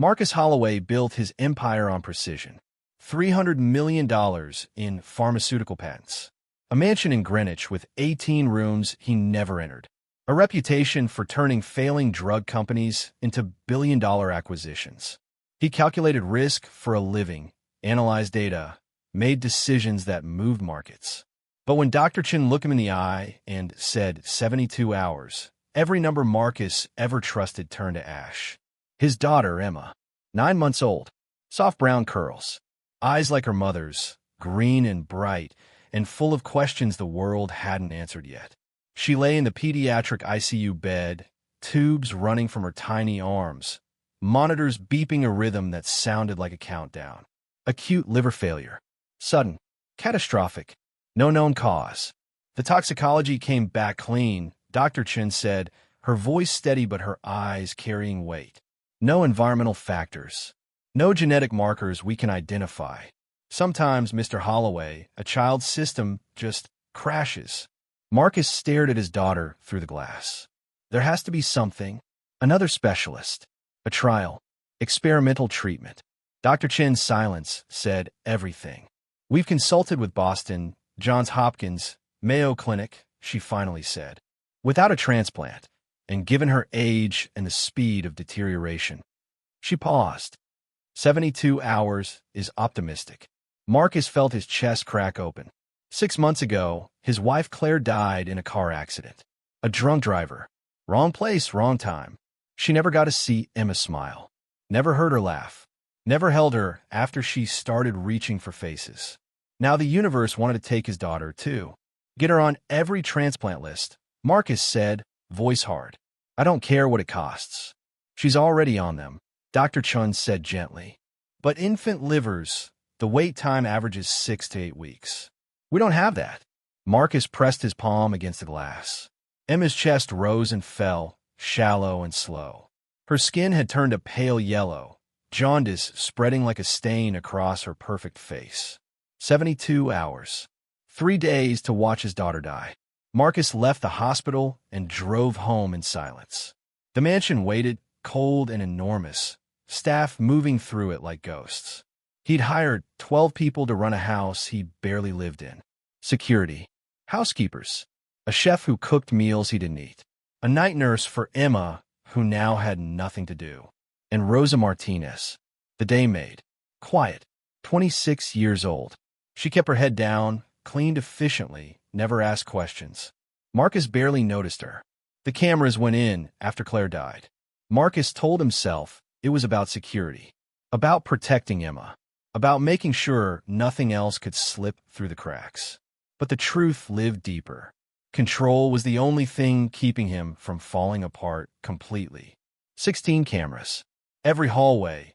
Marcus Holloway built his empire on precision. $300 million in pharmaceutical patents. A mansion in Greenwich with 18 rooms he never entered. A reputation for turning failing drug companies into billion-dollar acquisitions. He calculated risk for a living, analyzed data, made decisions that moved markets. But when Dr. Chen looked him in the eye and said 72 hours, every number Marcus ever trusted turned to ash. His daughter, Emma, 9 months old, soft brown curls, eyes like her mother's, green and bright, and full of questions the world hadn't answered yet. She lay in the pediatric ICU bed, tubes running from her tiny arms, monitors beeping a rhythm that sounded like a countdown. Acute liver failure. Sudden. Catastrophic. No known cause. The toxicology came back clean, Dr. Chen said, her voice steady but her eyes carrying weight. No environmental factors. No genetic markers we can identify. Sometimes, Mr. Holloway, a child's system just crashes. Marcus stared at his daughter through the glass. There has to be something. Another specialist. A trial. Experimental treatment. Dr. Chen's silence said everything. We've consulted with Boston, Johns Hopkins, Mayo Clinic, she finally said. Without a transplant, and given her age and the speed of deterioration. She paused. 72 hours is optimistic. Marcus felt his chest crack open. 6 months ago, his wife Claire died in a car accident. A drunk driver. Wrong place, wrong time. She never got to see Emma smile. Never heard her laugh. Never held her after she started reaching for faces. Now the universe wanted to take his daughter, too. Get her on every transplant list, Marcus said, voice hard. I don't care what it costs. She's already on them, Dr. Chen said gently. But infant livers, the wait time averages 6 to 8 weeks. We don't have that. Marcus pressed his palm against the glass. Emma's chest rose and fell, shallow and slow. Her skin had turned a pale yellow, jaundice spreading like a stain across her perfect face. 72 hours. 3 days to watch his daughter die. Marcus left the hospital and drove home in silence. The mansion waited, cold and enormous, staff moving through it like ghosts. He'd hired 12 people to run a house he barely lived in. Security. Housekeepers. A chef who cooked meals he didn't eat. A night nurse for Emma, who now had nothing to do. And Rosa Martinez, the day maid. Quiet. 26 years old. She kept her head down, cleaned efficiently, never asked questions. Marcus barely noticed her. The cameras went in after Claire died. Marcus told himself it was about security. About protecting Emma. About making sure nothing else could slip through the cracks. But the truth lived deeper. Control was the only thing keeping him from falling apart completely. 16 cameras. Every hallway.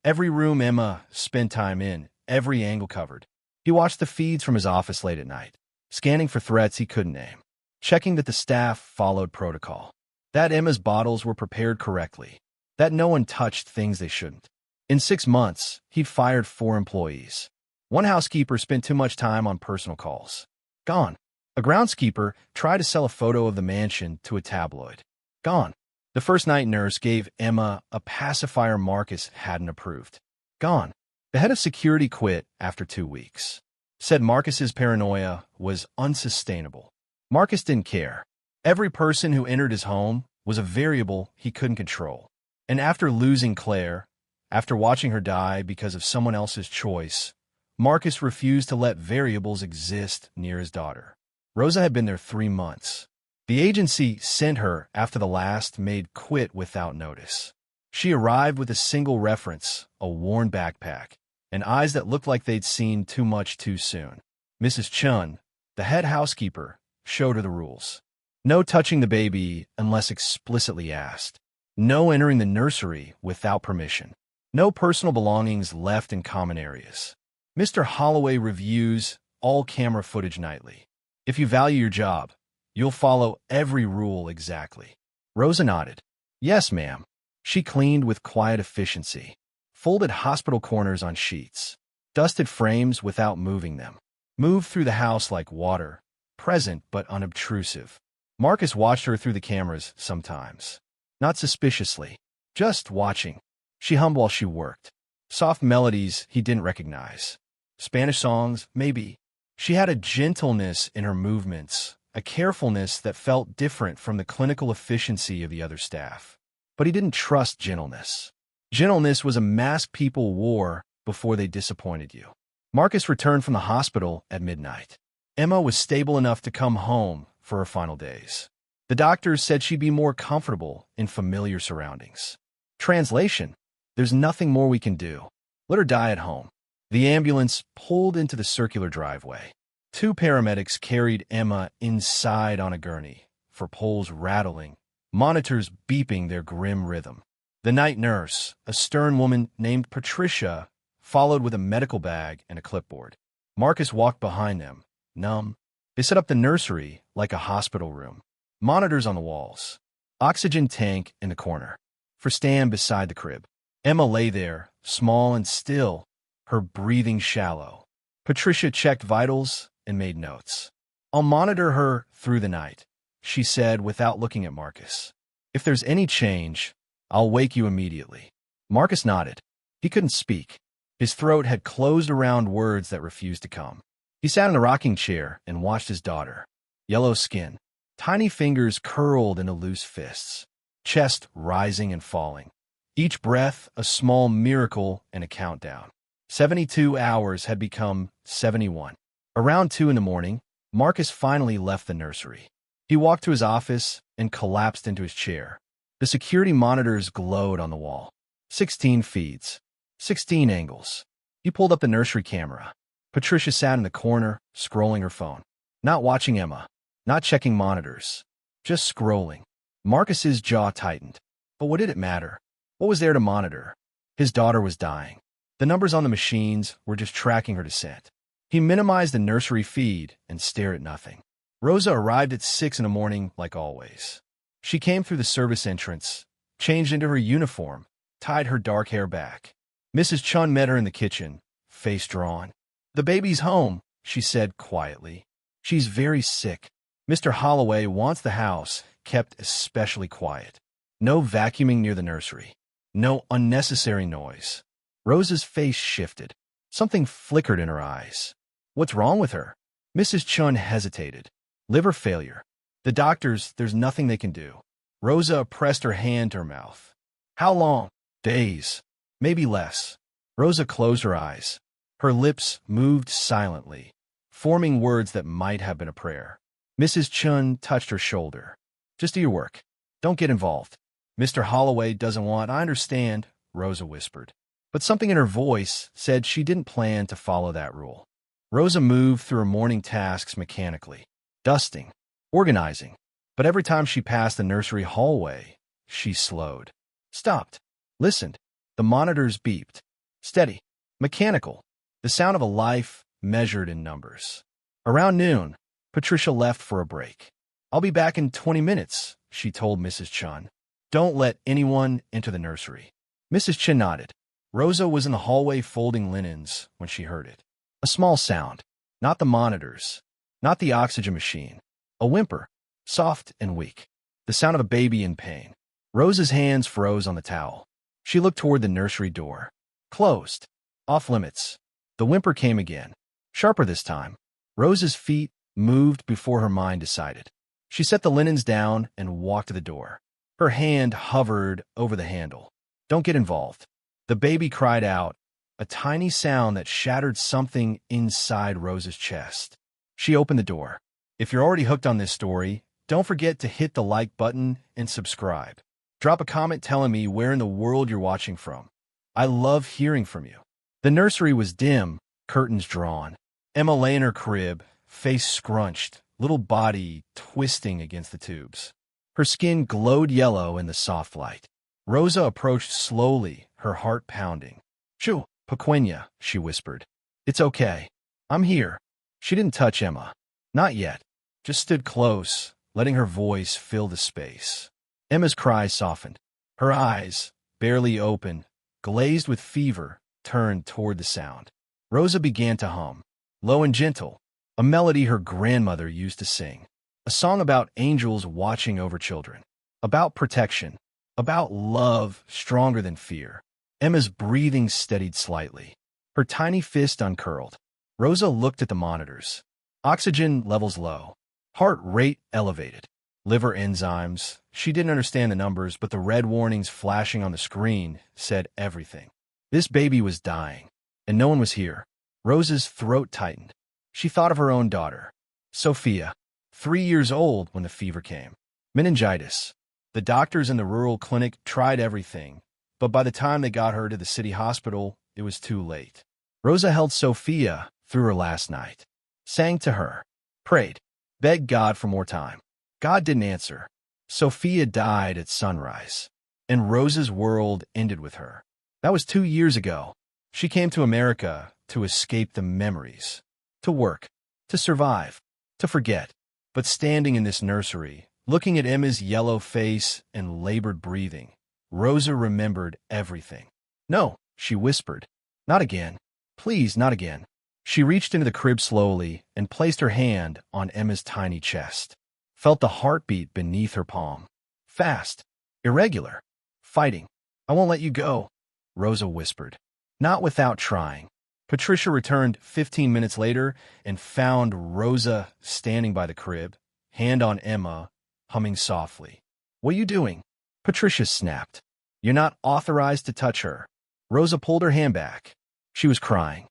Every room Emma spent time in. Every angle covered. He watched the feeds from his office late at night, scanning for threats he couldn't name, checking that the staff followed protocol, that Emma's bottles were prepared correctly, that no one touched things they shouldn't. In 6 months, he'd fired 4 employees. One housekeeper spent too much time on personal calls. Gone. A groundskeeper tried to sell a photo of the mansion to a tabloid. Gone. The first night nurse gave Emma a pacifier Marcus hadn't approved. Gone. The head of security quit after 2 weeks. Said Marcus's paranoia was unsustainable. Marcus didn't care. Every person who entered his home was a variable he couldn't control. And after losing Claire, after watching her die because of someone else's choice, Marcus refused to let variables exist near his daughter. Rosa had been there 3 months. The agency sent her after the last maid quit without notice. She arrived with a single reference, a worn backpack, and eyes that looked like they'd seen too much too soon. Mrs. Chen, the head housekeeper, showed her the rules. No touching the baby unless explicitly asked. No entering the nursery without permission. No personal belongings left in common areas. Mr. Holloway reviews all camera footage nightly. If you value your job, you'll follow every rule exactly. Rosa nodded. Yes, ma'am. She cleaned with quiet efficiency. Folded hospital corners on sheets. Dusted frames without moving them. Moved through the house like water. Present but unobtrusive. Marcus watched her through the cameras sometimes. Not suspiciously. Just watching. She hummed while she worked. Soft melodies he didn't recognize. Spanish songs, maybe. She had a gentleness in her movements, a carefulness that felt different from the clinical efficiency of the other staff. But he didn't trust gentleness. Gentleness was a mask people wore before they disappointed you. Marcus returned from the hospital at midnight. Emma was stable enough to come home for her final days. The doctors said she'd be more comfortable in familiar surroundings. Translation: there's nothing more we can do. Let her die at home. The ambulance pulled into the circular driveway. 2 paramedics carried Emma inside on a gurney, for poles rattling, monitors beeping their grim rhythm. The night nurse, a stern woman named Patricia, followed with a medical bag and a clipboard. Marcus walked behind them, numb. They set up the nursery like a hospital room. Monitors on the walls. Oxygen tank in the corner. For Stan beside the crib. Emma lay there, small and still, her breathing shallow. Patricia checked vitals and made notes. "I'll monitor her through the night," she said without looking at Marcus. "If there's any change, I'll wake you immediately." Marcus nodded. He couldn't speak. His throat had closed around words that refused to come. He sat in a rocking chair and watched his daughter. Yellow skin. Tiny fingers curled into loose fists. Chest rising and falling. Each breath a small miracle and a countdown. 72 hours had become 71. Around 2 in the morning, Marcus finally left the nursery. He walked to his office and collapsed into his chair. The security monitors glowed on the wall. 16 feeds. 16 angles. He pulled up the nursery camera. Patricia sat in the corner, scrolling her phone. Not watching Emma. Not checking monitors. Just scrolling. Marcus's jaw tightened. But what did it matter? What was there to monitor? His daughter was dying. The numbers on the machines were just tracking her descent. He minimized the nursery feed and stared at nothing. Rosa arrived at 6 in the morning like always. She came through the service entrance, changed into her uniform, tied her dark hair back. Mrs. Chen met her in the kitchen, face drawn. "The baby's home," she said quietly. "She's very sick. Mr. Holloway wants the house kept especially quiet. No vacuuming near the nursery. No unnecessary noise." Rosa's face shifted. Something flickered in her eyes. "What's wrong with her?" Mrs. Chen hesitated. "Liver failure. The doctors, there's nothing they can do." Rosa pressed her hand to her mouth. "How long?" "Days. Maybe less." Rosa closed her eyes. Her lips moved silently, forming words that might have been a prayer. Mrs. Chen touched her shoulder. "Just do your work. Don't get involved." "Mr. Holloway doesn't want—" "I understand," Rosa whispered. But something in her voice said she didn't plan to follow that rule. Rosa moved through her morning tasks mechanically. Dusting. Organizing. But every time she passed the nursery hallway, she slowed. Stopped. Listened. The monitors beeped. Steady. Mechanical. The sound of a life measured in numbers. Around noon, Patricia left for a break. "I'll be back in 20 minutes, she told Mrs. Chen. "Don't let anyone enter the nursery." Mrs. Chen nodded. Rosa was in the hallway folding linens when she heard it. A small sound. Not the monitors. Not the oxygen machine. A whimper. Soft and weak. The sound of a baby in pain. Rosa's hands froze on the towel. She looked toward the nursery door. Closed. Off limits. The whimper came again. Sharper this time. Rosa's feet moved before her mind decided. She set the linens down and walked to the door. Her hand hovered over the handle. "Don't get involved." The baby cried out, a tiny sound that shattered something inside Rosa's chest. She opened the door. If you're already hooked on this story, don't forget to hit the like button and subscribe. Drop a comment telling me where in the world you're watching from. I love hearing from you. The nursery was dim, curtains drawn. Emma lay in her crib, face scrunched, little body twisting against the tubes. Her skin glowed yellow in the soft light. Rosa approached slowly, her heart pounding. "Shoo, Pequeña," she whispered. "It's okay. I'm here." She didn't touch Emma. Not yet. Just stood close, letting her voice fill the space. Emma's cries softened. Her eyes, barely open, glazed with fever, turned toward the sound. Rosa began to hum, low and gentle, a melody her grandmother used to sing. A song about angels watching over children. About protection. About love stronger than fear. Emma's breathing steadied slightly. Her tiny fist uncurled. Rosa looked at the monitors. Oxygen levels low. Heart rate elevated. Liver enzymes. She didn't understand the numbers, but the red warnings flashing on the screen said everything. This baby was dying, and no one was here. Rosa's throat tightened. She thought of her own daughter, Sophia, 3 years old when the fever came. Meningitis. The doctors in the rural clinic tried everything, but by the time they got her to the city hospital, it was too late. Rosa held Sophia through her last night, sang to her, prayed, begged God for more time. God didn't answer. Sophia died at sunrise, and Rosa's world ended with her. That was 2 years ago. She came to America to escape the memories, to work, to survive, to forget. But standing in this nursery, looking at Emma's yellow face and labored breathing, Rosa remembered everything. No, she whispered. Not again. Please, not again. She reached into the crib slowly and placed her hand on Emma's tiny chest. Felt the heartbeat beneath her palm. Fast. Irregular. Fighting. I won't let you go, Rosa whispered. Not without trying. Patricia returned 15 minutes later and found Rosa standing by the crib, hand on Emma, humming softly. What are you doing? Patricia snapped. You're not authorized to touch her. Rosa pulled her hand back. She was crying.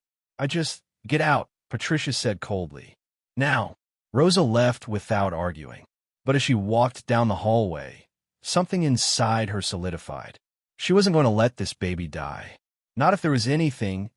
Get out, Patricia said coldly. Now. Rosa left without arguing. But as she walked down the hallway, something inside her solidified. She wasn't going to let this baby die. Not if there was anything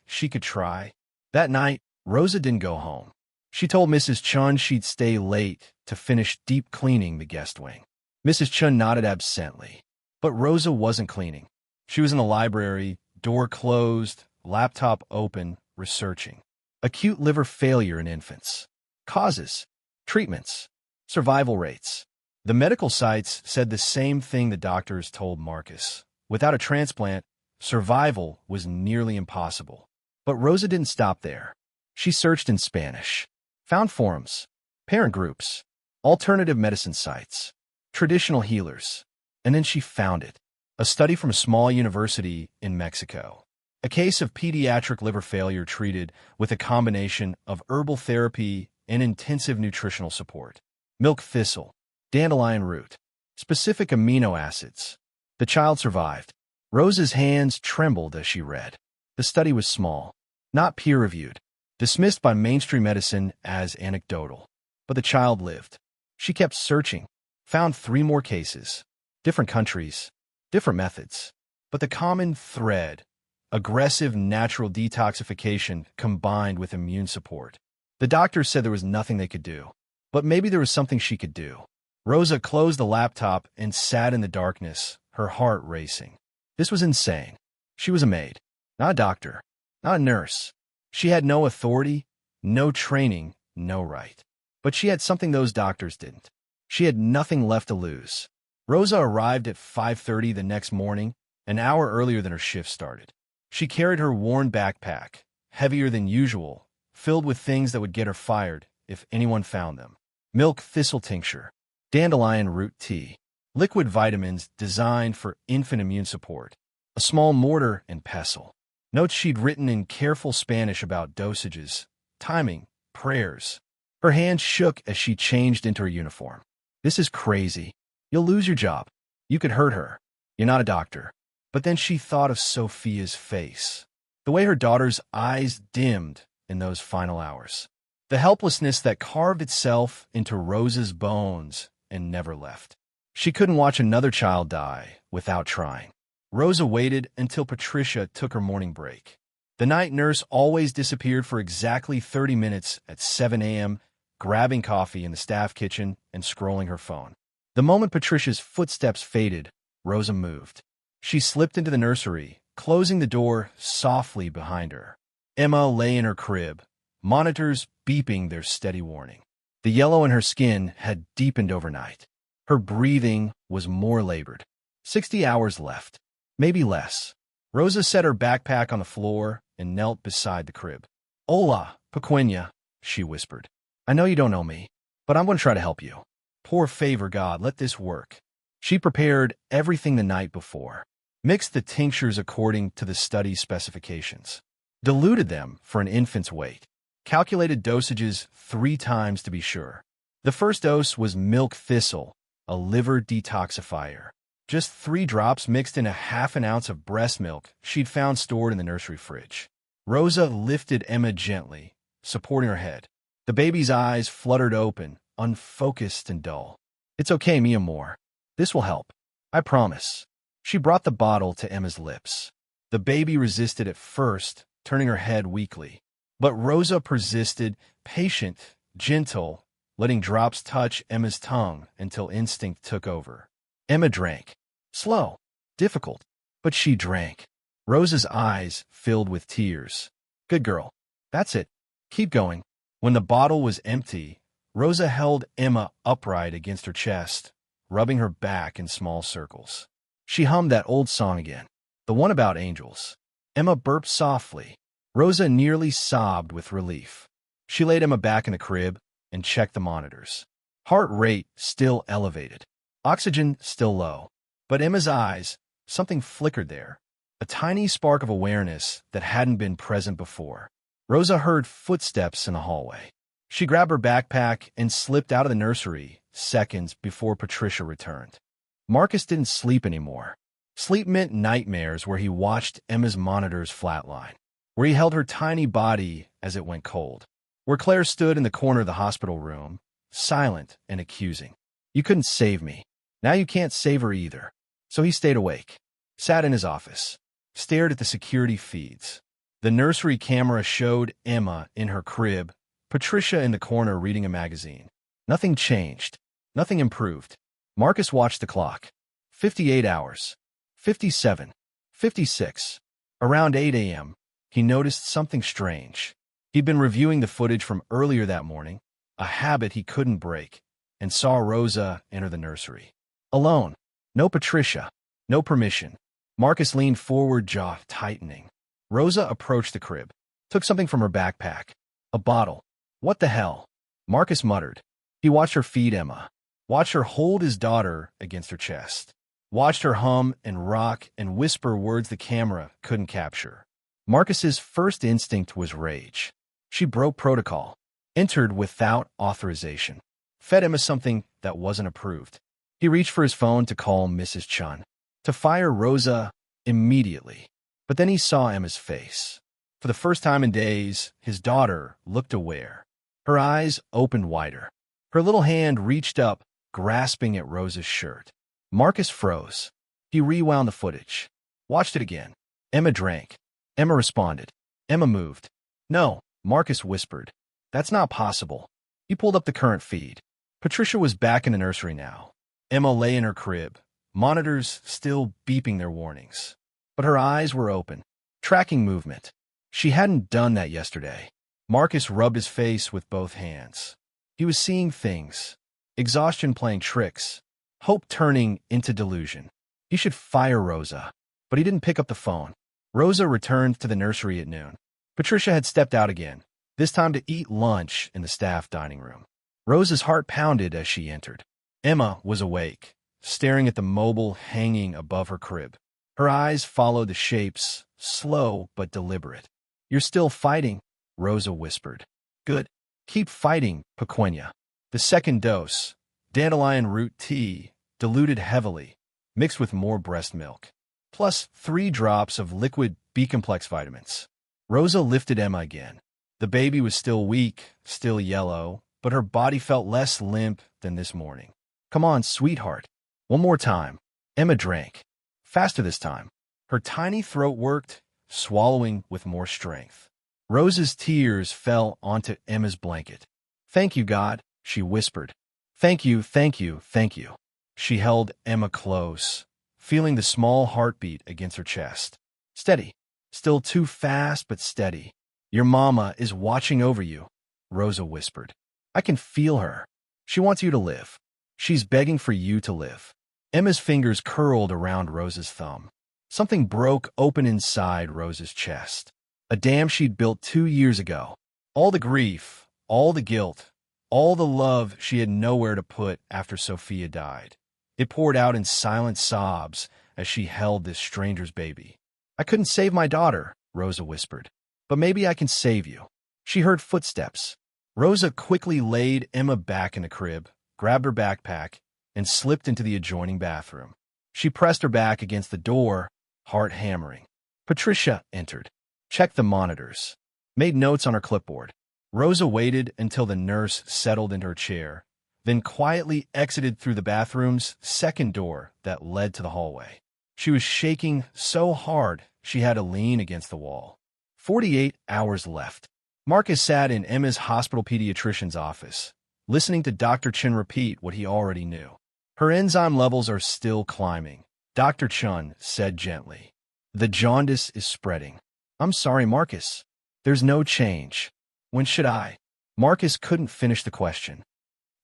she could try. That night, Rosa didn't go home. She told Mrs. Chen she'd stay late to finish deep cleaning the guest wing. Mrs. Chen nodded absently. But Rosa wasn't cleaning. She was in the library, door closed, laptop open, researching. Acute liver failure in infants. Causes. Treatments. Survival rates. The medical sites said the same thing the doctors told Marcus. Without a transplant, survival was nearly impossible. But Rosa didn't stop there. She searched in Spanish. Found forums, parent groups, alternative medicine sites, traditional healers. And then she found it. A study from a small university in Mexico. A case of pediatric liver failure treated with a combination of herbal therapy and intensive nutritional support. Milk thistle, dandelion root, specific amino acids. The child survived. Rosa's hands trembled as she read. The study was small, not peer-reviewed, dismissed by mainstream medicine as anecdotal. But the child lived. She kept searching, found 3 more cases, different countries, different methods. But the common thread, aggressive natural detoxification combined with immune support. The doctors said there was nothing they could do. But maybe there was something she could do. Rosa closed the laptop and sat in the darkness, her heart racing. This was insane. She was a maid, not a doctor, not a nurse. She had no authority, no training, no right. But she had something those doctors didn't. She had nothing left to lose. Rosa arrived at 5:30 the next morning, an hour earlier than her shift started. She carried her worn backpack, heavier than usual, filled with things that would get her fired if anyone found them. Milk thistle tincture, dandelion root tea, liquid vitamins designed for infant immune support, a small mortar and pestle. Notes she'd written in careful Spanish about dosages, timing, prayers. Her hands shook as she changed into her uniform. This is crazy. You'll lose your job. You could hurt her. You're not a doctor. But then she thought of Sophia's face, the way her daughter's eyes dimmed in those final hours, the helplessness that carved itself into Rosa's bones and never left. She couldn't watch another child die without trying. Rosa waited until Patricia took her morning break. The night nurse always disappeared for exactly 30 minutes at 7 a.m., grabbing coffee in the staff kitchen and scrolling her phone. The moment Patricia's footsteps faded, Rosa moved. She slipped into the nursery, closing the door softly behind her. Emma lay in her crib, monitors beeping their steady warning. The yellow in her skin had deepened overnight. Her breathing was more labored. 60 hours left. Maybe less. Rosa set her backpack on the floor and knelt beside the crib. Hola, pequeña, she whispered. I know you don't know me, but I'm going to try to help you. Por favor, God, let this work. She prepared everything the night before. Mixed the tinctures according to the study's specifications. Diluted them for an infant's weight. Calculated dosages 3 times to be sure. The first dose was milk thistle, a liver detoxifier. Just 3 drops mixed in a half an ounce of breast milk she'd found stored in the nursery fridge. Rosa lifted Emma gently, supporting her head. The baby's eyes fluttered open, unfocused and dull. "It's okay, Mia Moore. This will help. I promise." She brought the bottle to Emma's lips. The baby resisted at first, turning her head weakly. But Rosa persisted, patient, gentle, letting drops touch Emma's tongue until instinct took over. Emma drank. Slow, difficult, but she drank. Rosa's eyes filled with tears. "Good girl. That's it. Keep going." When the bottle was empty, Rosa held Emma upright against her chest, rubbing her back in small circles. She hummed that old song again, the one about angels. Emma burped softly. Rosa nearly sobbed with relief. She laid Emma back in the crib and checked the monitors. Heart rate still elevated. Oxygen still low. But Emma's eyes, something flickered there. A tiny spark of awareness that hadn't been present before. Rosa heard footsteps in the hallway. She grabbed her backpack and slipped out of the nursery seconds before Patricia returned. Marcus didn't sleep anymore. Sleep meant nightmares where he watched Emma's monitors flatline, where he held her tiny body as it went cold, where Claire stood in the corner of the hospital room, silent and accusing. "You couldn't save me. Now you can't save her either." So he stayed awake, sat in his office, stared at the security feeds. The nursery camera showed Emma in her crib, Patricia in the corner reading a magazine. Nothing changed. Nothing improved. Marcus watched the clock. 58 hours. 57. 56. Around 8 a.m., he noticed something strange. He'd been reviewing the footage from earlier that morning, a habit he couldn't break, and saw Rosa enter the nursery. Alone. No Patricia. No permission. Marcus leaned forward, jaw tightening. Rosa approached the crib, took something from her backpack. A bottle. "What the hell?" Marcus muttered. He watched her feed Emma, watched her hold his daughter against her chest, watched her hum and rock and whisper words the camera couldn't capture. Marcus's first instinct was rage. She broke protocol, entered without authorization, fed Emma something that wasn't approved. He reached for his phone to call Mrs. Chen, to fire Rosa immediately. But then he saw Emma's face. For the first time in days, his daughter looked aware. Her eyes opened wider. Her little hand reached up, grasping at Rosa's shirt. Marcus froze. He rewound the footage. Watched it again. Emma drank. Emma responded. Emma moved. "No," Marcus whispered. "That's not possible." He pulled up the current feed. Patricia was back in the nursery now. Emma lay in her crib, monitors still beeping their warnings. But her eyes were open, tracking movement. She hadn't done that yesterday. Marcus rubbed his face with both hands. He was seeing things. Exhaustion playing tricks. Hope turning into delusion. He should fire Rosa. But he didn't pick up the phone. Rosa returned to the nursery at noon. Patricia had stepped out again, this time to eat lunch in the staff dining room. Rosa's heart pounded as she entered. Emma was awake, staring at the mobile hanging above her crib. Her eyes followed the shapes, slow but deliberate. "You're still fighting," Rosa whispered. "Good. Keep fighting, Pequena." The second dose, dandelion root tea, diluted heavily, mixed with more breast milk, plus 3 drops of liquid B-complex vitamins. Rosa lifted Emma again. The baby was still weak, still yellow, but her body felt less limp than this morning. "Come on, sweetheart." One more time. Emma drank. Faster this time. Her tiny throat worked, swallowing with more strength. Rosa's tears fell onto Emma's blanket. "Thank you, God," she whispered. "Thank you, thank you, thank you." She held Emma close, feeling the small heartbeat against her chest. Steady. Still too fast, but steady. "Your mama is watching over you," Rosa whispered. "I can feel her. She wants you to live. She's begging for you to live." Emma's fingers curled around Rosa's thumb. Something broke open inside Rosa's chest. A dam she'd built 2 years ago. All the grief, all the guilt, all the love she had nowhere to put after Sophia died. It poured out in silent sobs as she held this stranger's baby. "I couldn't save my daughter," Rosa whispered. "But maybe I can save you." She heard footsteps. Rosa quickly laid Emma back in the crib, grabbed her backpack, and slipped into the adjoining bathroom. She pressed her back against the door, heart hammering. Patricia entered, checked the monitors, made notes on her clipboard. Rosa waited until the nurse settled into her chair, then quietly exited through the bathroom's second door that led to the hallway. She was shaking so hard she had to lean against the wall. 48 hours left. Marcus sat in Emma's hospital pediatrician's office, listening to Dr. Chen repeat what he already knew. "Her enzyme levels are still climbing," Dr. Chen said gently. "The jaundice is spreading." "I'm sorry, Marcus. There's no change. When should I?" Marcus couldn't finish the question.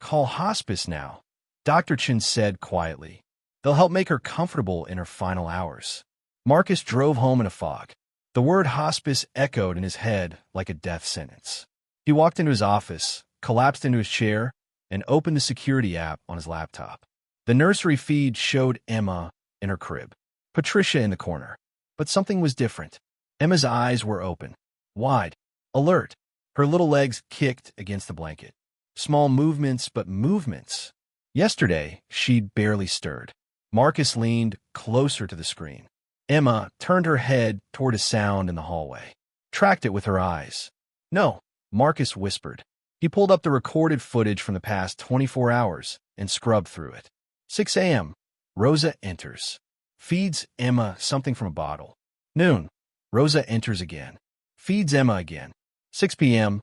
"Call hospice now," Dr. Chen said quietly. "They'll help make her comfortable in her final hours." Marcus drove home in a fog. The word hospice echoed in his head like a death sentence. He walked into his office, collapsed into his chair, and opened the security app on his laptop. The nursery feed showed Emma in her crib, Patricia in the corner. But something was different. Emma's eyes were open, wide, alert. Her little legs kicked against the blanket. Small movements, but movements. Yesterday, she'd barely stirred. Marcus leaned closer to the screen. Emma turned her head toward a sound in the hallway, tracked it with her eyes. "No," Marcus whispered. He pulled up the recorded footage from the past 24 hours and scrubbed through it. 6 a.m. Rosa enters. Feeds Emma something from a bottle. Noon. Rosa enters again. Feeds Emma again. 6 p.m.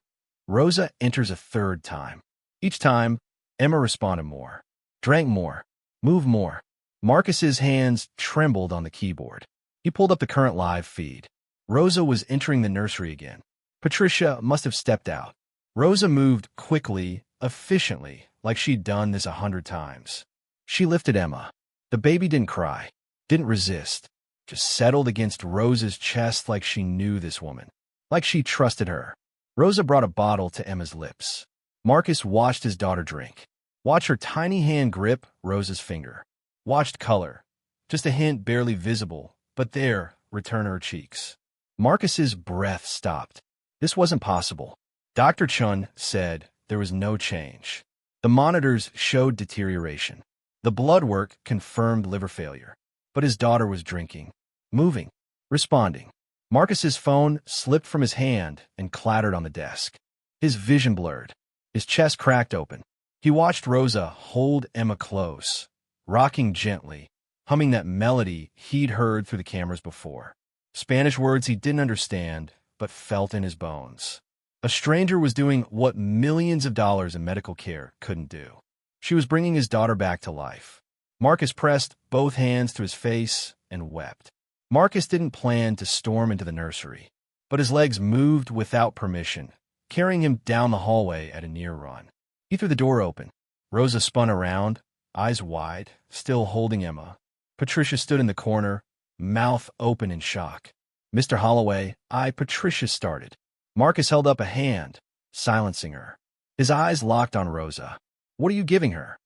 Rosa enters a third time. Each time, Emma responded more, drank more, moved more. Marcus's hands trembled on the keyboard. He pulled up the current live feed. Rosa was entering the nursery again. Patricia must have stepped out. Rosa moved quickly, efficiently, like she'd done this 100 times. She lifted Emma. The baby didn't cry, didn't resist, just settled against Rosa's chest like she knew this woman, like she trusted her. Rosa brought a bottle to Emma's lips. Marcus watched his daughter drink. Watched her tiny hand grip Rosa's finger. Watched color, just a hint barely visible, but there, return her cheeks. Marcus's breath stopped. This wasn't possible. Dr. Chen said there was no change. The monitors showed deterioration. The blood work confirmed liver failure. But his daughter was drinking, moving, responding. Marcus's phone slipped from his hand and clattered on the desk. His vision blurred. His chest cracked open. He watched Rosa hold Emma close, rocking gently, humming that melody he'd heard through the cameras before. Spanish words he didn't understand, but felt in his bones. A stranger was doing what millions of dollars in medical care couldn't do. She was bringing his daughter back to life. Marcus pressed both hands to his face and wept. Marcus didn't plan to storm into the nursery, but his legs moved without permission, carrying him down the hallway at a near run. He threw the door open. Rosa spun around, eyes wide, still holding Emma. Patricia stood in the corner, mouth open in shock. "Mr. Holloway, Patricia started." Marcus held up a hand, silencing her. His eyes locked on Rosa. "What are you giving her?"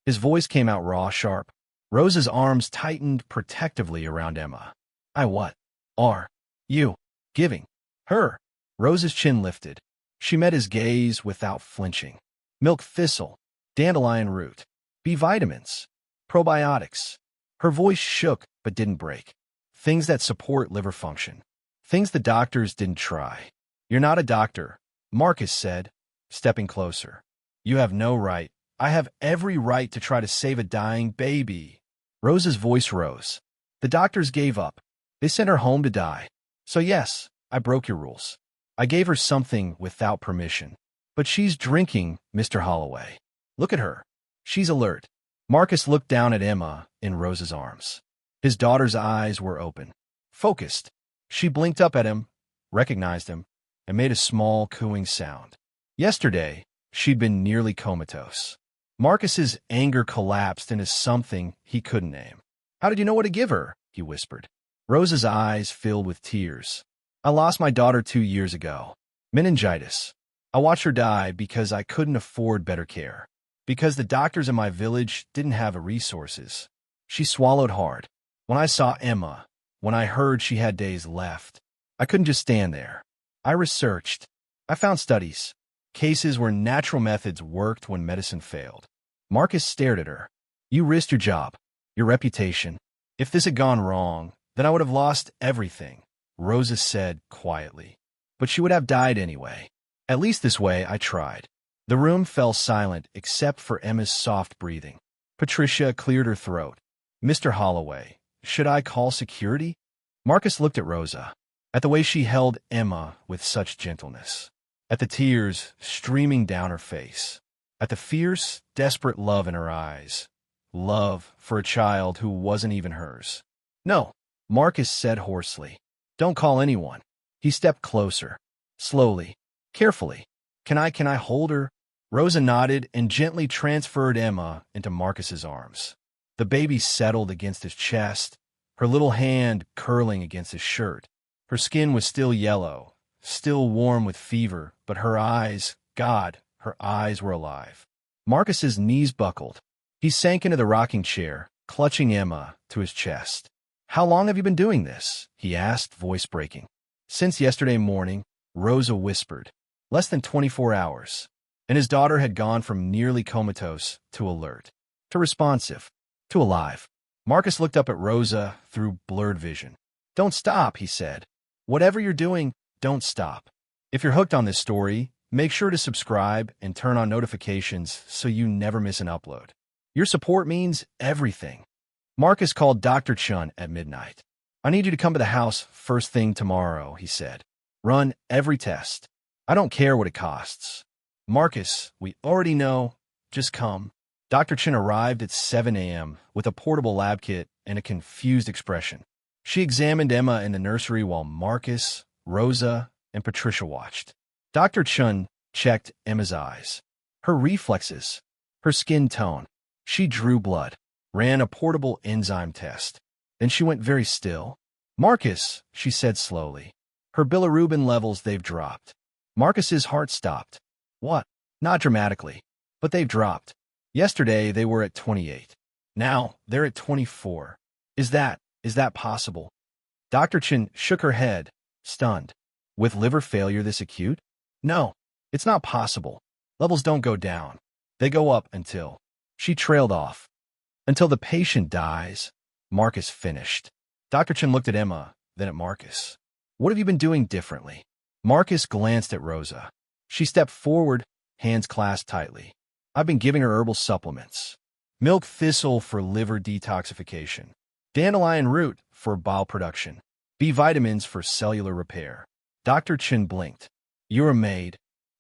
His voice came out raw, sharp. Rosa's arms tightened protectively around Emma. "I what? Are you giving her?" Rosa's chin lifted. She met his gaze without flinching. "Milk thistle, dandelion root, B vitamins, probiotics." Her voice shook but didn't break. "Things that support liver function. Things the doctors didn't try." "You're not a doctor," Marcus said, stepping closer. "You have no right. I have every right to try to save a dying baby." Rosa's voice rose. "The doctors gave up. They sent her home to die. So yes, I broke your rules. I gave her something without permission. But she's drinking, Mr. Holloway. Look at her. She's alert." Marcus looked down at Emma in Rosa's arms. His daughter's eyes were open, focused. She blinked up at him, recognized him, and made a small cooing sound. Yesterday, she'd been nearly comatose. Marcus's anger collapsed into something he couldn't name. "How did you know what to give her?" he whispered. Rosa's eyes filled with tears. "I lost my daughter 2 years ago. Meningitis. I watched her die because I couldn't afford better care. Because the doctors in my village didn't have the resources." She swallowed hard. When I saw Emma, when I heard she had days left, I couldn't just stand there. I researched. I found studies. Cases where natural methods worked when medicine failed. Marcus stared at her. You risked your job, your reputation. If this had gone wrong, then I would have lost everything, Rosa said quietly. But she would have died anyway. At least this way I tried. The room fell silent except for Emma's soft breathing. Patricia cleared her throat. Mr. Holloway, should I call security? Marcus looked at Rosa, at the way she held Emma with such gentleness, at the tears streaming down her face, at the fierce, desperate love in her eyes. Love for a child who wasn't even hers. No, Marcus said hoarsely. Don't call anyone. He stepped closer, slowly, carefully. Can I hold her? Rosa nodded and gently transferred Emma into Marcus's arms. The baby settled against his chest, her little hand curling against his shirt. Her skin was still yellow, still warm with fever, but her eyes, God, her eyes were alive. Marcus's knees buckled. He sank into the rocking chair, clutching Emma to his chest. How long have you been doing this? He asked, voice breaking. Since yesterday morning, Rosa whispered. Less than 24 hours. And his daughter had gone from nearly comatose to alert, to responsive, to alive. Marcus looked up at Rosa through blurred vision. Don't stop, he said. Whatever you're doing, don't stop. If you're hooked on this story, make sure to subscribe and turn on notifications so you never miss an upload. Your support means everything. Marcus called Dr. Chen at midnight. I need you to come to the house first thing tomorrow, he said. Run every test. I don't care what it costs. Marcus, we already know. Just come. Dr. Chen arrived at 7 a.m. with a portable lab kit and a confused expression. She examined Emma in the nursery while Marcus, Rosa, and Patricia watched. Dr. Chen checked Emma's eyes, her reflexes, her skin tone. She drew blood, ran a portable enzyme test. Then she went very still. Marcus, she said slowly. Her bilirubin levels, they've dropped. Marcus's heart stopped. What? Not dramatically, but they've dropped. Yesterday they were at 28. Now they're at 24. Is that possible? Dr. Chen shook her head, stunned. With liver failure this acute? No, it's not possible. Levels don't go down. They go up until... She trailed off. Until the patient dies, Marcus finished. Dr. Chen looked at Emma, then at Marcus. What have you been doing differently? Marcus glanced at Rosa. She stepped forward, hands clasped tightly. I've been giving her herbal supplements. Milk thistle for liver detoxification. Dandelion root for bile production. B vitamins for cellular repair. Dr. Chen blinked. You're a maid.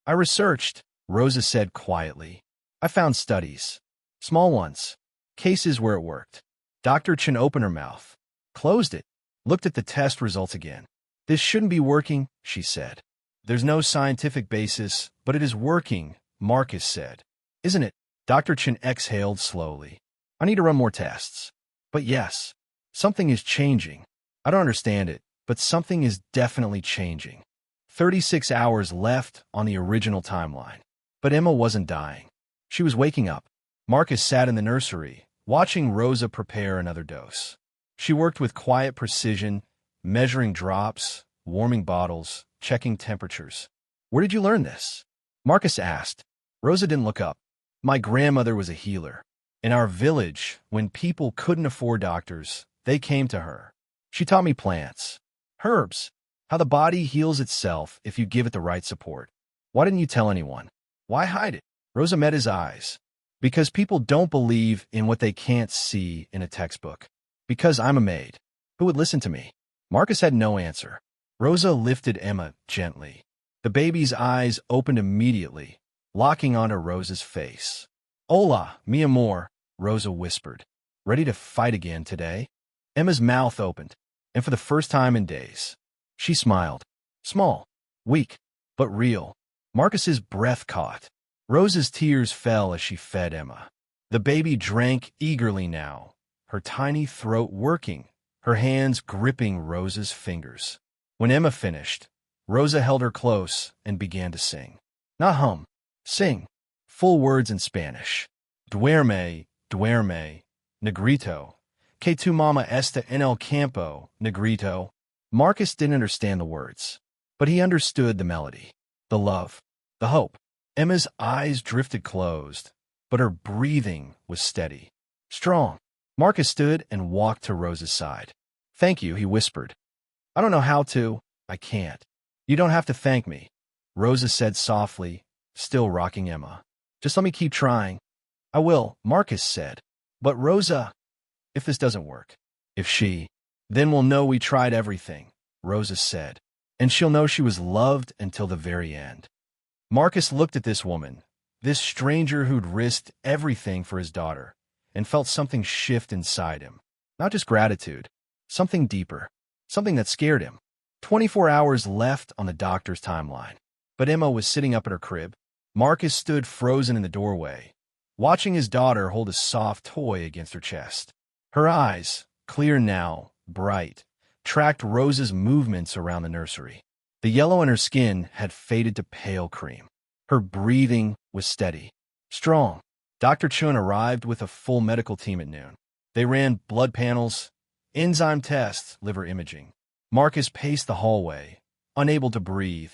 I researched, Rosa said quietly. I found studies. Small ones. Cases where it worked. Dr. Chen opened her mouth, closed it, looked at the test results again. This shouldn't be working, she said. There's no scientific basis, but it is working, Marcus said. Isn't it? Dr. Chen exhaled slowly. I need to run more tests. But yes, something is changing. I don't understand it, but something is definitely changing. 36 hours left on the original timeline. But Emma wasn't dying. She was waking up. Marcus sat in the nursery, watching Rosa prepare another dose. She worked with quiet precision, measuring drops, warming bottles, checking temperatures. Where did you learn this? Marcus asked. Rosa didn't look up. My grandmother was a healer. In our village, when people couldn't afford doctors, they came to her. She taught me plants, herbs, how the body heals itself if you give it the right support. Why didn't you tell anyone? Why hide it? Rosa met his eyes. Because people don't believe in what they can't see in a textbook. Because I'm a maid. Who would listen to me? Marcus had no answer. Rosa lifted Emma gently. The baby's eyes opened immediately, locking onto Rosa's face. Hola, mi amor, Rosa whispered. Ready to fight again today? Emma's mouth opened, and for the first time in days, she smiled. Small, weak, but real. Marcus's breath caught. Rosa's tears fell as she fed Emma. The baby drank eagerly now, her tiny throat working, her hands gripping Rosa's fingers. When Emma finished, Rosa held her close and began to sing. Not hum, sing. Full words in Spanish. Duerme, duerme, negrito, Que tu mama esta en el campo, negrito. Marcus didn't understand the words, but he understood the melody, the love, the hope. Emma's eyes drifted closed, but her breathing was steady, strong. Marcus stood and walked to Rosa's side. Thank you, he whispered. I don't know how to. I can't. You don't have to thank me, Rosa said softly, still rocking Emma. Just let me keep trying. I will, Marcus said. But Rosa, if this doesn't work, then we'll know we tried everything, Rosa said. And she'll know she was loved until the very end. Marcus looked at this woman, this stranger who'd risked everything for his daughter, and felt something shift inside him. Not just gratitude, something deeper, something that scared him. 24 hours left on the doctor's timeline. But Emma was sitting up at her crib. Marcus stood frozen in the doorway, watching his daughter hold a soft toy against her chest. Her eyes, clear now, bright, tracked Rosa's movements around the nursery. The yellow in her skin had faded to pale cream. Her breathing was steady, strong. Dr. Chen arrived with a full medical team at noon. They ran blood panels, enzyme tests, liver imaging. Marcus paced the hallway, unable to breathe,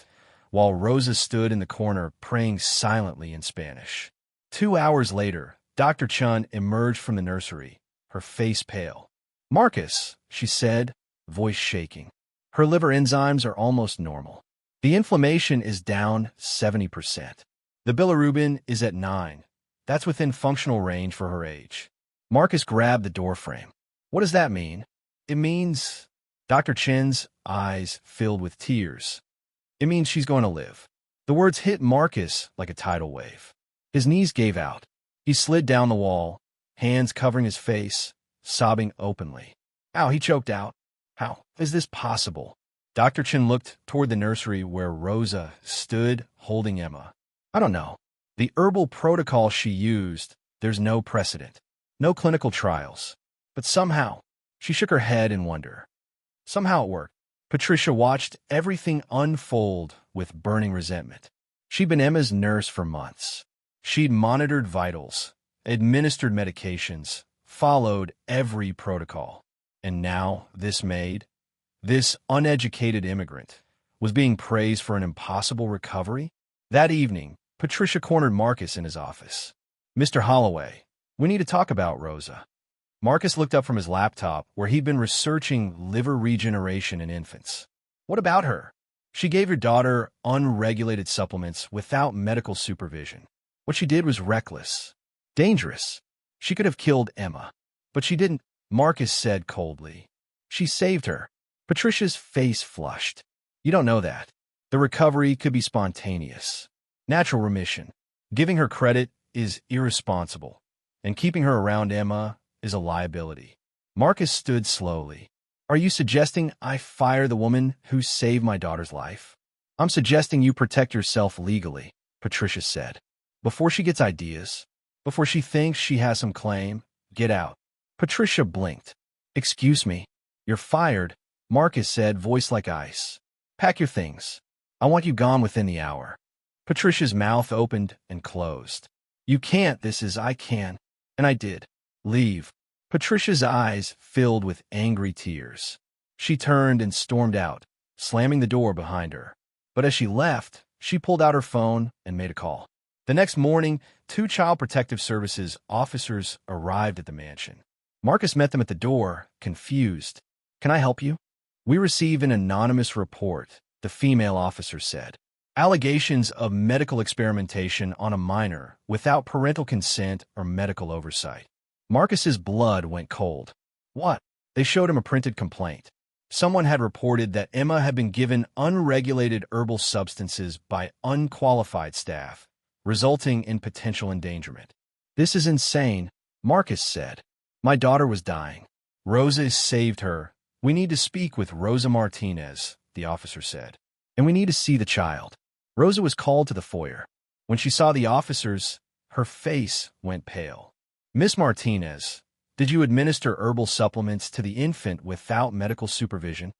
while Rosa stood in the corner praying silently in Spanish. 2 hours later, Dr. Chen emerged from the nursery, her face pale. Marcus, she said, voice shaking. Her liver enzymes are almost normal. The inflammation is down 70%. The bilirubin is at 9. That's within functional range for her age. Marcus grabbed the doorframe. What does that mean? It means... Dr. Chen's eyes filled with tears. It means she's going to live. The words hit Marcus like a tidal wave. His knees gave out. He slid down the wall, hands covering his face, sobbing openly. Ow, he choked out. How is this possible? Dr. Chen looked toward the nursery where Rosa stood holding Emma. I don't know. The herbal protocol she used, there's no precedent, no clinical trials. But somehow, she shook her head in wonder. Somehow it worked. Patricia watched everything unfold with burning resentment. She'd been Emma's nurse for months. She'd monitored vitals, administered medications, followed every protocol. And now this maid, this uneducated immigrant, was being praised for an impossible recovery? That evening, Patricia cornered Marcus in his office. Mr. Holloway, we need to talk about Rosa. Marcus looked up from his laptop, where he'd been researching liver regeneration in infants. What about her? She gave your daughter unregulated supplements without medical supervision. What she did was reckless, dangerous. She could have killed Emma, but she didn't, Marcus said coldly. She saved her. Patricia's face flushed. You don't know that. The recovery could be spontaneous. Natural remission. Giving her credit is irresponsible, and keeping her around Emma is a liability. Marcus stood slowly. Are you suggesting I fire the woman who saved my daughter's life? I'm suggesting you protect yourself legally, Patricia said. Before she gets ideas, before she thinks she has some claim, get out. Patricia blinked. Excuse me. You're fired, Marcus said, voice like ice. Pack your things. I want you gone within the hour. Patricia's mouth opened and closed. You can't, I can. And I did. Leave. Patricia's eyes filled with angry tears. She turned and stormed out, slamming the door behind her. But as she left, she pulled out her phone and made a call. The next morning, 2 Child Protective Services officers arrived at the mansion. Marcus met them at the door, confused. Can I help you? We receive an anonymous report, the female officer said. Allegations of medical experimentation on a minor without parental consent or medical oversight. Marcus's blood went cold. What? They showed him a printed complaint. Someone had reported that Emma had been given unregulated herbal substances by unqualified staff, resulting in potential endangerment. This is insane, Marcus said. My daughter was dying. Rosa saved her. We need to speak with Rosa Martinez, the officer said. And we need to see the child. Rosa was called to the foyer. When she saw the officers, her face went pale. Miss Martinez, did you administer herbal supplements to the infant without medical supervision?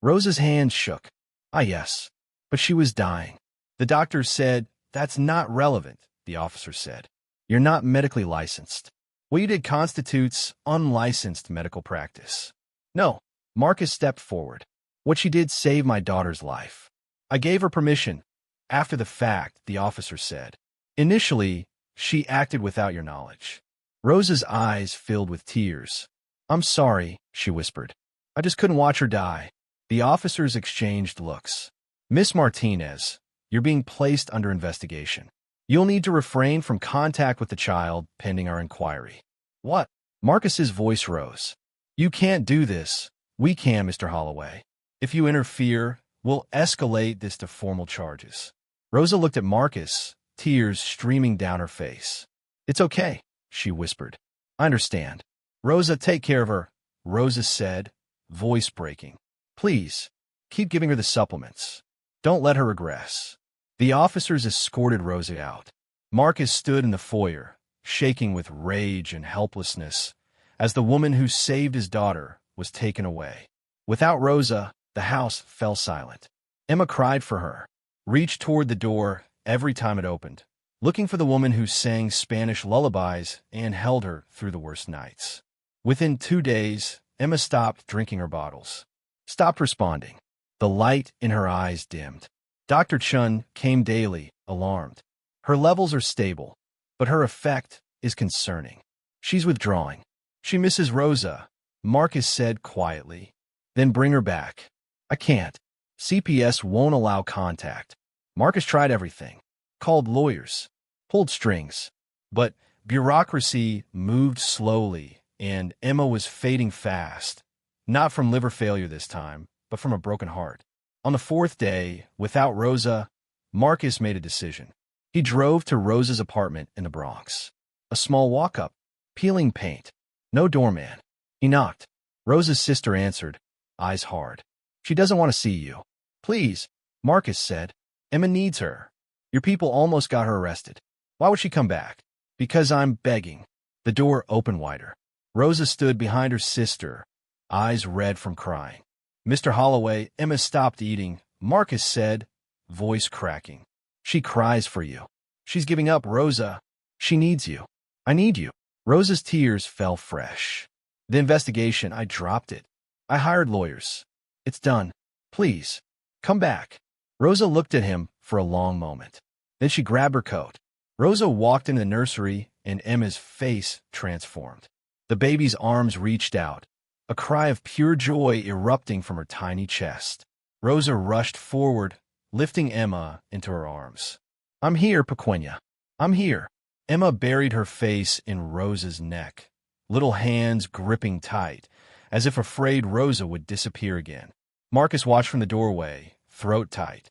Rosa's hand shook. Ah, yes. But she was dying. The doctor said, that's not relevant, the officer said. You're not medically licensed. What you did constitutes unlicensed medical practice. No, Marcus stepped forward. What she did saved my daughter's life. I gave her permission. After the fact, the officer said. Initially, she acted without your knowledge. Rosa's eyes filled with tears. I'm sorry, she whispered. I just couldn't watch her die. The officers exchanged looks. Miss Martinez, you're being placed under investigation. You'll need to refrain from contact with the child pending our inquiry. What? Marcus's voice rose. You can't do this. We can, Mr. Holloway. If you interfere, we'll escalate this to formal charges. Rosa looked at Marcus, tears streaming down her face. It's okay, she whispered. I understand. Rosa, take care of her, Rosa said, voice breaking. Please, keep giving her the supplements. Don't let her regress. The officers escorted Rosa out. Marcus stood in the foyer, shaking with rage and helplessness, as the woman who saved his daughter was taken away. Without Rosa, the house fell silent. Emma cried for her, reached toward the door every time it opened, looking for the woman who sang Spanish lullabies and held her through the worst nights. Within 2 days, Emma stopped drinking her bottles, stopped responding. The light in her eyes dimmed. Dr. Chen came daily, alarmed. Her levels are stable, but her effect is concerning. She's withdrawing. She misses Rosa, Marcus said quietly. Then bring her back. I can't. CPS won't allow contact. Marcus tried everything. Called lawyers. Pulled strings. But bureaucracy moved slowly, and Emma was fading fast. Not from liver failure this time, but from a broken heart. On the 4th day, without Rosa, Marcus made a decision. He drove to Rosa's apartment in the Bronx. A small walk-up, peeling paint. No doorman. He knocked. Rosa's sister answered, eyes hard. She doesn't want to see you. Please, Marcus said. Emma needs her. Your people almost got her arrested. Why would she come back? Because I'm begging. The door opened wider. Rosa stood behind her sister, eyes red from crying. Mr. Holloway, Emma stopped eating, Marcus said, voice cracking. She cries for you. She's giving up, Rosa. She needs you. I need you. Rosa's tears fell fresh. The investigation, I dropped it. I hired lawyers. It's done. Please, come back. Rosa looked at him for a long moment. Then she grabbed her coat. Rosa walked into the nursery, and Emma's face transformed. The baby's arms reached out, a cry of pure joy erupting from her tiny chest. Rosa rushed forward, lifting Emma into her arms. I'm here, Pequena. I'm here. Emma buried her face in Rosa's neck, little hands gripping tight, as if afraid Rosa would disappear again. Marcus watched from the doorway, throat tight.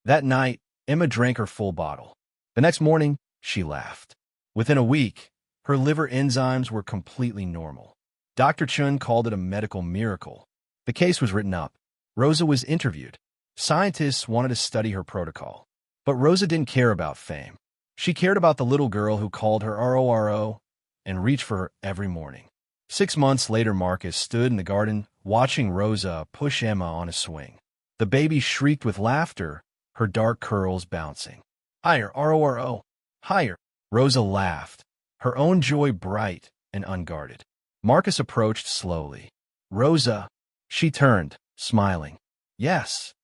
That night, Emma drank her full bottle. The next morning, she laughed. Within a week, her liver enzymes were completely normal. Dr. Chen called it a medical miracle. The case was written up. Rosa was interviewed. Scientists wanted to study her protocol. But Rosa didn't care about fame. She cared about the little girl who called her RORO and reached for her every morning. 6 months later, Marcus stood in the garden watching Rosa push Emma on a swing. The baby shrieked with laughter, her dark curls bouncing. Higher, RORO. Higher. Rosa laughed, her own joy bright and unguarded. Marcus approached slowly. Rosa. She turned, smiling. Yes.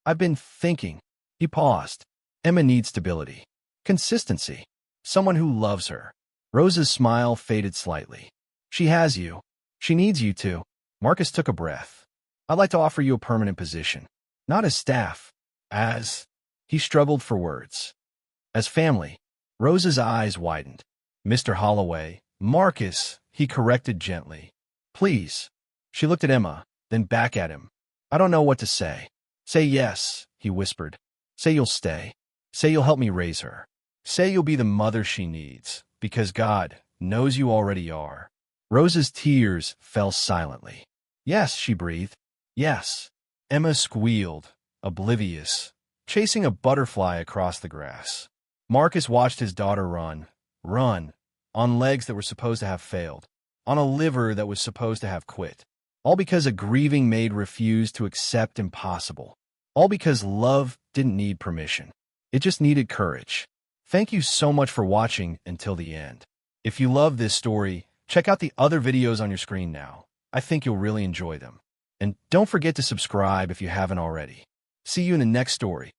I've been thinking. He paused. Emma needs stability. Consistency. Someone who loves her. Rosa's smile faded slightly. She has you. She needs you too. Marcus took a breath. I'd like to offer you a permanent position. Not as staff. As... He struggled for words. As family. Rosa's eyes widened. Mr. Holloway. Marcus, he corrected gently. Please. She looked at Emma, then back at him. I don't know what to say. Say yes, he whispered. Say you'll stay. Say you'll help me raise her. Say you'll be the mother she needs, because God knows you already are. Rosa's tears fell silently. Yes, she breathed. Yes. Emma squealed, oblivious, chasing a butterfly across the grass. Marcus watched his daughter run, on legs that were supposed to have failed, on a liver that was supposed to have quit. All because a grieving maid refused to accept impossible. All because love didn't need permission. It just needed courage. Thank you so much for watching until the end. If you love this story, Check out the other videos on your screen now. I think you'll really enjoy them. And don't forget to subscribe if you haven't already. See you in the next story.